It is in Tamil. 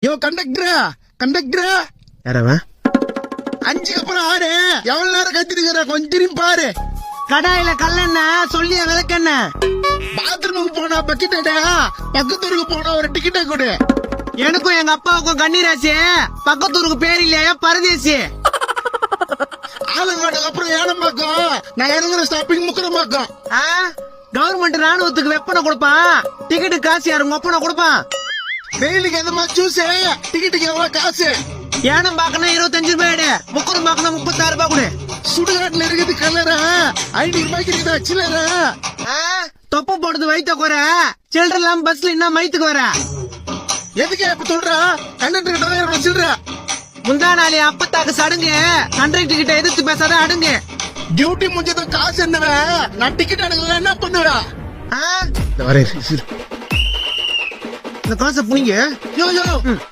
யோ கண்டக்டரா கண்டக்டரா யாரவன்? 5 அப்புறம் 6 எவ்வளவு நேரம் கத்திருக்கிற கொஞ்சம் திரும்பி பாரு. கடாயில கல்லெண்ண சொல்லிய விளக்கெண்ண. பாத்ரூமுக்கு போனா பக்கெட்டா, பக்கத்தூருக்கு போனா ஒரு டிக்கெட்டை கொடு. எனக்கும் எங்க அப்பாவுக்கும் கண்ணீராசி. பக்கத்தூருக்கு பேர் இல்லையா பரதேசி. ஆலங்காட்டுக்கு அப்புறம் ஏனம்பாக்கம், நான் இறங்குற ஸ்டாப்பிங் முக்கரம்பாக்கம். கவர்மெண்ட் ராணுவத்துக்கு வெப்பனை கொடுப்பான், டிக்கெட்டு காசு யாரு உங்க ஒப்பனை கொடுப்பான். வெயிலுக்கு எதமா ஜூஸ், டிக்கெட்டுக்கு எவ்வளவு காசு? ஏனம் பாக்கணும் 25 ரூபாய், முக்கரம் பாக்கணும் 36 ரூபாய் கொடு. சுடுகாட்டுல இருக்குது கலரா, 500 ரூபாய்க்கு இருக்குதா சில்லரா? தொப்ப போடுறது வயித்த குறை, சில்லற இல்லாம பஸ்ல என்ன மைத்துக்கு வர? எதுக்கு இப்ப சொல்றா? கண்டக்டர் கிட்ட சில்லற. முந்தா நாளே அப்பத்தாக்கு சடுங்கு, கண்டக்டர் கிட்ட எதிர்த்து பேசாத அடுங்க. டியூட்டி முடிஞ்சதும் காசு என்னவ, நான் டிக்கெட் எடுக்கல என்ன பண்ணுவா? இந்த காசை புனிங்க. யோ யோ